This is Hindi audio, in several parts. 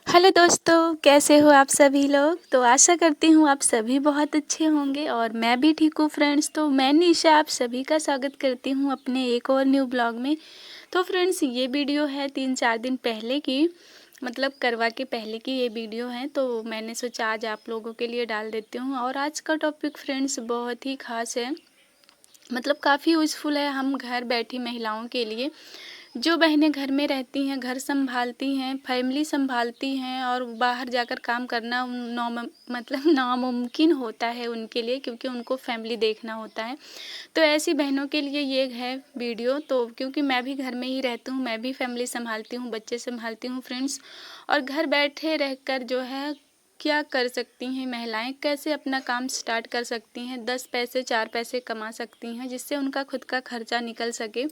हेलो दोस्तों, कैसे हो आप सभी लोग। तो आशा करती हूँ आप सभी बहुत अच्छे होंगे और मैं भी ठीक हूँ फ्रेंड्स। तो मैं निशा आप सभी का स्वागत करती हूँ अपने एक और न्यू ब्लॉग में। तो फ्रेंड्स ये वीडियो है 3-4 दिन पहले की, मतलब करवा के पहले की ये वीडियो है। तो मैंने सोचा आज आप लोगों के लिए डाल देती हूँ। और आज का टॉपिक फ्रेंड्स बहुत ही खास है, मतलब काफ़ी यूज़फुल है हम घर बैठी महिलाओं के लिए। जो बहनें घर में रहती हैं, घर संभालती हैं, फैमिली संभालती हैं और बाहर जाकर काम करना मतलब नामुमकिन होता है उनके लिए, क्योंकि उनको फैमिली देखना होता है। तो ऐसी बहनों के लिए ये है वीडियो। तो क्योंकि मैं भी घर में ही रहती हूँ, मैं भी फैमिली संभालती हूँ, बच्चे संभालती हूँ फ्रेंड्स। और घर बैठे रहकर जो है क्या कर सकती हैं महिलाएं, कैसे अपना काम स्टार्ट कर सकती हैं, 10 पैसे 4 पैसे कमा सकती हैं, जिससे उनका खुद का खर्चा निकल सके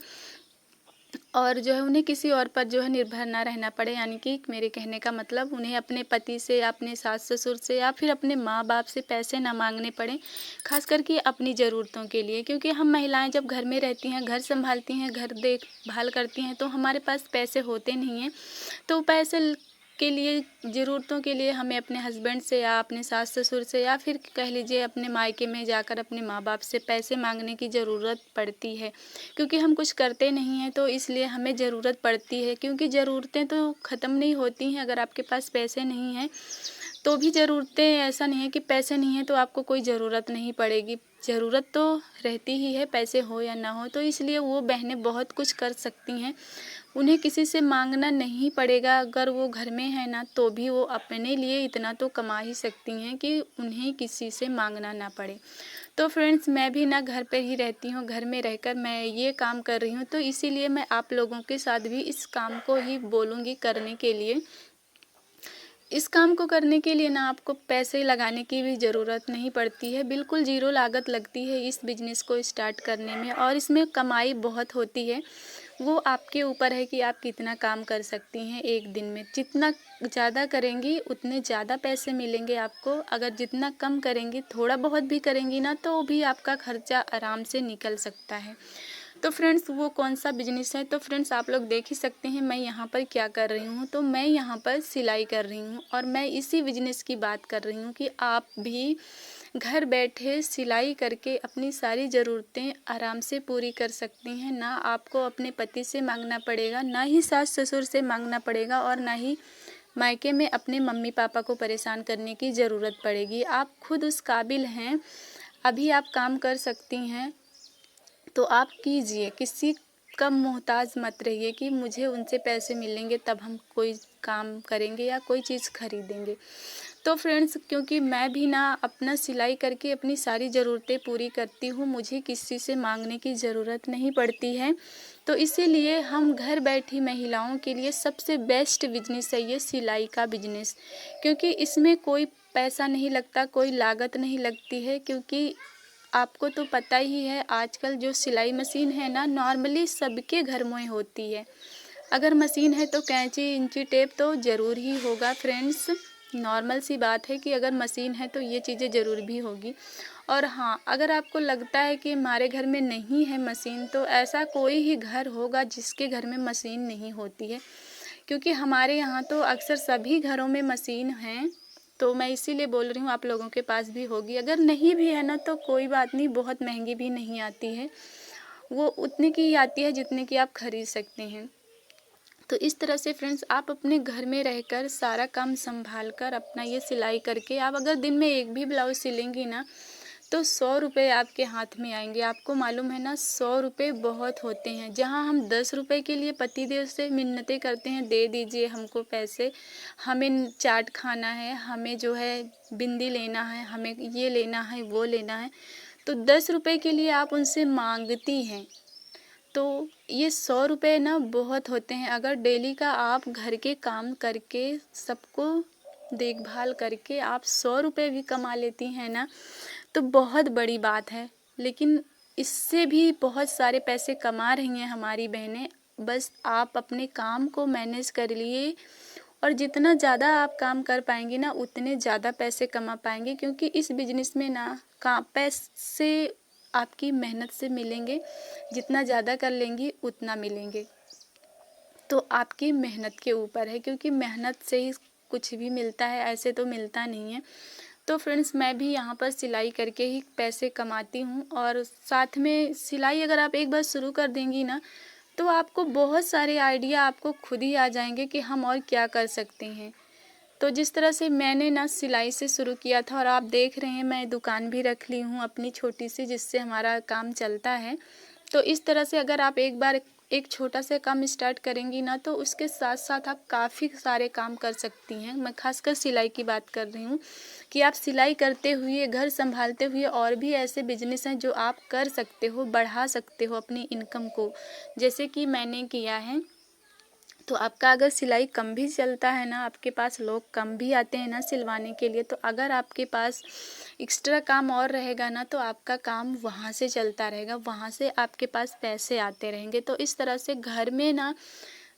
और जो है उन्हें किसी और पर जो है निर्भर ना रहना पड़े। यानी कि मेरे कहने का मतलब उन्हें अपने पति से या अपने सास ससुर से या फिर अपने माँ बाप से पैसे ना मांगने पड़े, खास करके अपनी ज़रूरतों के लिए। क्योंकि हम महिलाएं जब घर में रहती हैं, घर संभालती हैं, घर देखभाल करती हैं, तो हमारे पास पैसे होते नहीं हैं। तो पैसे के लिए, ज़रूरतों के लिए हमें अपने हस्बैंड से या अपने सास ससुर से या फिर कह लीजिए अपने मायके में जाकर अपने माँ बाप से पैसे मांगने की ज़रूरत पड़ती है। क्योंकि हम कुछ करते नहीं हैं, तो इसलिए हमें ज़रूरत पड़ती है। क्योंकि ज़रूरतें तो ख़त्म नहीं होती हैं, अगर आपके पास पैसे नहीं हैं तो भी ज़रूरतें, ऐसा नहीं है कि पैसे नहीं हैं तो आपको कोई ज़रूरत नहीं पड़ेगी। ज़रूरत तो रहती ही है, पैसे हो या ना हो। तो इसलिए वो बहनें बहुत कुछ कर सकती हैं, उन्हें किसी से मांगना नहीं पड़ेगा। अगर वो घर में है ना, तो भी वो अपने लिए इतना तो कमा ही सकती हैं कि उन्हें किसी से मांगना ना पड़े। तो फ्रेंड्स मैं भी ना घर पर ही रहती हूँ, घर में रहकर मैं ये काम कर रही हूँ। तो इसीलिए मैं आप लोगों के साथ भी इस काम को ही बोलूँगी करने के लिए। इस काम को करने के लिए ना आपको पैसे लगाने की भी ज़रूरत नहीं पड़ती है, बिल्कुल ज़ीरो लागत लगती है इस बिज़नेस को स्टार्ट करने में। और इसमें कमाई बहुत होती है। वो आपके ऊपर है कि आप कितना काम कर सकती हैं एक दिन में। जितना ज़्यादा करेंगी उतने ज़्यादा पैसे मिलेंगे आपको। अगर जितना कम करेंगी, थोड़ा बहुत भी करेंगी ना, तो भी आपका खर्चा आराम से निकल सकता है। तो फ्रेंड्स वो कौन सा बिजनेस है, तो फ्रेंड्स आप लोग देख ही सकते हैं मैं यहाँ पर क्या कर रही हूँ। तो मैं यहाँ पर सिलाई कर रही हूँ और मैं इसी बिजनेस की बात कर रही हूँ कि आप भी घर बैठे सिलाई करके अपनी सारी ज़रूरतें आराम से पूरी कर सकती हैं। ना आपको अपने पति से मांगना पड़ेगा, ना ही सास ससुर से मांगना पड़ेगा, और ना ही मायके में अपने मम्मी पापा को परेशान करने की ज़रूरत पड़ेगी। आप खुद उस काबिल हैं, अभी आप काम कर सकती हैं, तो आप कीजिए। किसी का मोहताज मत रहिए कि मुझे उनसे पैसे मिलेंगे तब हम कोई काम करेंगे या कोई चीज़ खरीदेंगे। तो फ्रेंड्स क्योंकि मैं भी ना अपना सिलाई करके अपनी सारी ज़रूरतें पूरी करती हूँ, मुझे किसी से मांगने की ज़रूरत नहीं पड़ती है। तो इसीलिए हम घर बैठी महिलाओं के लिए सबसे बेस्ट बिजनेस है ये सिलाई का बिजनेस। क्योंकि इसमें कोई पैसा नहीं लगता, कोई लागत नहीं लगती है। क्योंकि आपको तो पता ही है आजकल जो सिलाई मशीन है ना, नॉर्मली सबके घर में होती है। अगर मशीन है तो कैंची इंची टेप तो ज़रूर ही होगा फ्रेंड्स। नॉर्मल सी बात है कि अगर मशीन है तो ये चीज़ें ज़रूर भी होगी। और हाँ, अगर आपको लगता है कि हमारे घर में नहीं है मशीन, तो ऐसा कोई ही घर होगा जिसके घर में मशीन नहीं होती है। क्योंकि हमारे यहाँ तो अक्सर सभी घरों में मशीन हैं। तो मैं इसीलिए बोल रही हूँ आप लोगों के पास भी होगी। अगर नहीं भी है ना तो कोई बात नहीं, बहुत महंगी भी नहीं आती है, वो उतने की ही आती है जितने की आप खरीद सकते हैं। तो इस तरह से फ्रेंड्स आप अपने घर में रहकर सारा काम संभाल कर अपना ये सिलाई करके आप अगर दिन में एक भी ब्लाउज सिलेंगी ना, तो 100 रुपये आपके हाथ में आएंगे। आपको मालूम है ना, 100 रुपये बहुत होते हैं। जहाँ हम 10 रुपये के लिए पतिदेव से मिन्नतें करते हैं, दे दीजिए हमको पैसे, हमें चाट खाना है, हमें जो है बिंदी लेना है, हमें ये लेना है वो लेना है, तो 10 रुपये के लिए आप उनसे मांगती हैं। तो ये 100 रुपये ना बहुत होते हैं। अगर डेली का आप घर के काम करके सबको देखभाल करके आप 100 रुपये भी कमा लेती हैं ना, तो बहुत बड़ी बात है। लेकिन इससे भी बहुत सारे पैसे कमा रही हैं हमारी बहनें। बस आप अपने काम को मैनेज कर लिए, और जितना ज़्यादा आप काम कर पाएंगी ना उतने ज़्यादा पैसे कमा पाएंगे। क्योंकि इस बिज़नेस में ना पैसे आपकी मेहनत से मिलेंगे, जितना ज़्यादा कर लेंगी उतना मिलेंगे। तो आपकी मेहनत के ऊपर है, क्योंकि मेहनत से ही कुछ भी मिलता है, ऐसे तो मिलता नहीं है। तो फ्रेंड्स मैं भी यहाँ पर सिलाई करके ही पैसे कमाती हूँ, और साथ में सिलाई अगर आप एक बार शुरू कर देंगी ना, तो आपको बहुत सारे आइडिया आपको खुद ही आ जाएंगे कि हम और क्या कर सकते हैं। तो जिस तरह से मैंने ना सिलाई से शुरू किया था, और आप देख रहे हैं मैं दुकान भी रख ली हूँ अपनी छोटी सी, जिससे हमारा काम चलता है। तो इस तरह से अगर आप एक बार एक छोटा सा काम स्टार्ट करेंगी ना, तो उसके साथ साथ आप काफ़ी सारे काम कर सकती हैं। मैं खासकर सिलाई की बात कर रही हूँ कि आप सिलाई करते हुए, घर संभालते हुए और भी ऐसे बिजनेस हैं जो आप कर सकते हो, बढ़ा सकते हो अपनी इनकम को, जैसे कि मैंने किया है। तो आपका अगर सिलाई कम भी चलता है ना, आपके पास लोग कम भी आते हैं ना सिलवाने के लिए, तो अगर आपके पास एक्स्ट्रा काम और रहेगा ना, तो आपका काम वहाँ से चलता रहेगा, वहाँ से आपके पास पैसे आते रहेंगे। तो इस तरह से घर में ना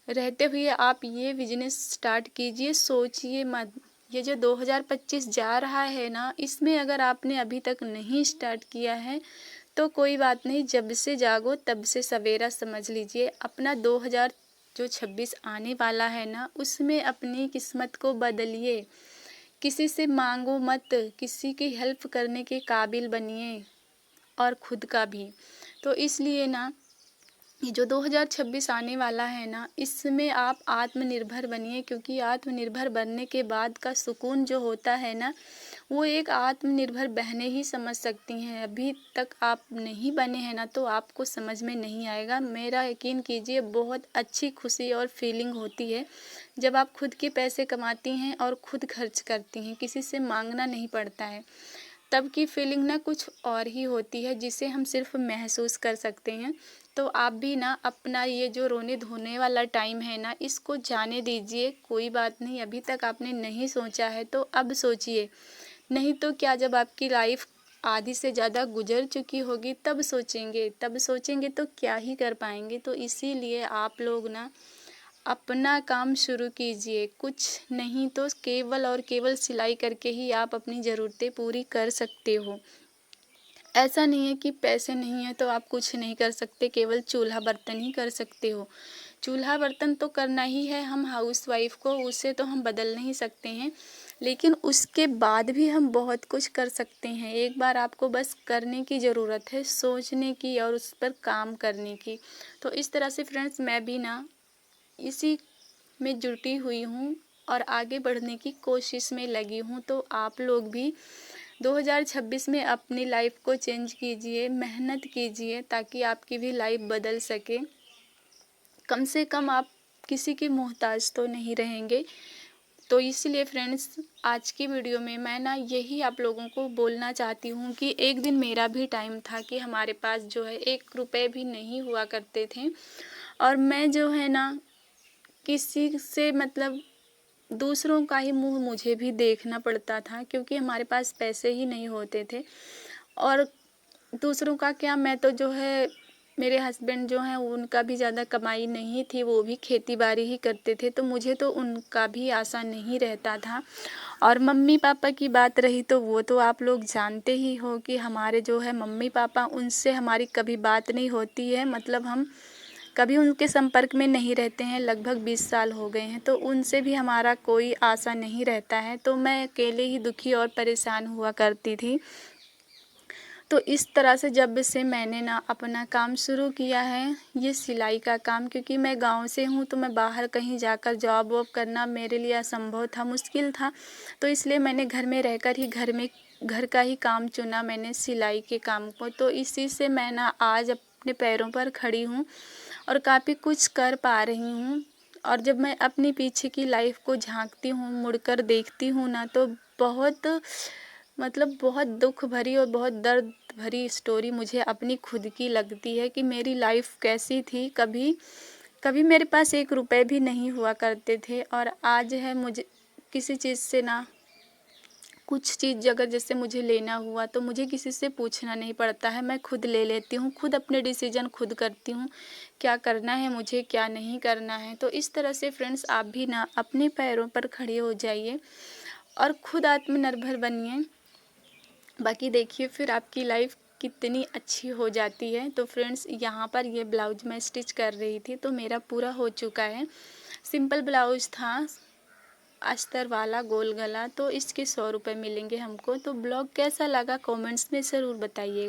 रहते हुए आप ये बिजनेस स्टार्ट कीजिए। सोचिए मत, ये जो 2025 जा रहा है ना, इसमें अगर आपने अभी तक नहीं स्टार्ट किया है तो कोई बात नहीं, जब से जागो तब से सवेरा समझ लीजिए। अपना 2026 आने वाला है ना, उसमें अपनी किस्मत को बदलिए। किसी से मांगो मत, किसी की हेल्प करने के काबिल बनिए, और खुद का भी। तो इसलिए ना ये जो 2026 आने वाला है ना, इसमें आप आत्मनिर्भर बनिए, क्योंकि आत्मनिर्भर बनने के बाद का सुकून जो होता है ना, वो एक आत्मनिर्भर बहनें ही समझ सकती हैं। अभी तक आप नहीं बने हैं ना, तो आपको समझ में नहीं आएगा। मेरा यकीन कीजिए, बहुत अच्छी खुशी और फीलिंग होती है जब आप खुद के पैसे कमाती हैं और खुद खर्च करती हैं, किसी से मांगना नहीं पड़ता है। तब की फीलिंग ना कुछ और ही होती है, जिसे हम सिर्फ महसूस कर सकते हैं। तो आप भी ना अपना ये जो रोने धोने वाला टाइम है ना, इसको जाने दीजिए। कोई बात नहीं, अभी तक आपने नहीं सोचा है तो अब सोचिए, नहीं तो क्या, जब आपकी लाइफ आधी से ज़्यादा गुजर चुकी होगी तब सोचेंगे। तब सोचेंगे तो क्या ही कर पाएंगे। तो इसीलिए आप लोग ना अपना काम शुरू कीजिए। कुछ नहीं तो केवल और केवल सिलाई करके ही आप अपनी ज़रूरतें पूरी कर सकते हो। ऐसा नहीं है कि पैसे नहीं है तो आप कुछ नहीं कर सकते, केवल चूल्हा बर्तन ही कर सकते हो। चूल्हा बर्तन तो करना ही है हम हाउस वाइफ को, उसे तो हम बदल नहीं सकते हैं, लेकिन उसके बाद भी हम बहुत कुछ कर सकते हैं। एक बार आपको बस करने की ज़रूरत है, सोचने की और उस पर काम करने की। तो इस तरह से फ्रेंड्स मैं भी ना इसी में जुटी हुई हूँ और आगे बढ़ने की कोशिश में लगी हूँ। तो आप लोग भी 2026 में अपनी लाइफ को चेंज कीजिए, मेहनत कीजिए, ताकि आपकी भी लाइफ बदल सके। कम से कम आप किसी के मोहताज तो नहीं रहेंगे। तो इसलिए फ्रेंड्स आज की वीडियो में मैं ना यही आप लोगों को बोलना चाहती हूँ कि एक दिन मेरा भी टाइम था कि हमारे पास जो है 1 रुपए भी नहीं हुआ करते थे, और मैं जो है ना किसी से मतलब दूसरों का ही मुंह मुझे भी देखना पड़ता था, क्योंकि हमारे पास पैसे ही नहीं होते थे। और दूसरों का क्या, मैं तो जो है मेरे हस्बैंड जो हैं उनका भी ज़्यादा कमाई नहीं थी, वो भी खेती बाड़ी ही करते थे, तो मुझे तो उनका भी आशा नहीं रहता था। और मम्मी पापा की बात रही तो वो तो आप लोग जानते ही हो कि हमारे जो है मम्मी पापा, उनसे हमारी कभी बात नहीं होती है, मतलब हम कभी उनके संपर्क में नहीं रहते हैं। लगभग 20 साल हो गए हैं, तो उनसे भी हमारा कोई आशा नहीं रहता है। तो मैं अकेले ही दुखी और परेशान हुआ करती थी। तो इस तरह से जब से मैंने ना अपना काम शुरू किया है, ये सिलाई का काम, क्योंकि मैं गांव से हूँ, तो मैं बाहर कहीं जाकर जॉब वॉब करना मेरे लिए असंभव था, मुश्किल था। तो इसलिए मैंने घर में रहकर ही घर का ही काम चुना मैंने, सिलाई के काम को। तो इसी से मैं ना आज अपने पैरों पर खड़ी हूँ और काफ़ी कुछ कर पा रही हूँ। और जब मैं अपनी पीछे की लाइफ को झांकती हूँ, मुड़कर देखती हूँ ना, तो बहुत मतलब बहुत दुख भरी और बहुत दर्द भरी स्टोरी मुझे अपनी खुद की लगती है कि मेरी लाइफ कैसी थी। कभी कभी मेरे पास 1 रुपए भी नहीं हुआ करते थे, और आज है मुझे किसी चीज़ से ना, कुछ चीज़ अगर जैसे मुझे लेना हुआ तो मुझे किसी से पूछना नहीं पड़ता है, मैं खुद ले लेती हूँ, खुद अपने डिसीजन खुद करती हूँ, क्या करना है मुझे, क्या नहीं करना है। तो इस तरह से फ्रेंड्स आप भी ना अपने पैरों पर खड़े हो जाइए और खुद आत्मनिर्भर बनिए। बाकी देखिए फिर आपकी लाइफ कितनी अच्छी हो जाती है। तो फ्रेंड्स यहाँ पर ये ब्लाउज मैं स्टिच कर रही थी, तो मेरा पूरा हो चुका है। सिंपल ब्लाउज था, अस्तर वाला गोल गला, तो इसके 100 रुपये मिलेंगे हमको। तो ब्लॉग कैसा लगा कमेंट्स में ज़रूर बताइएगा।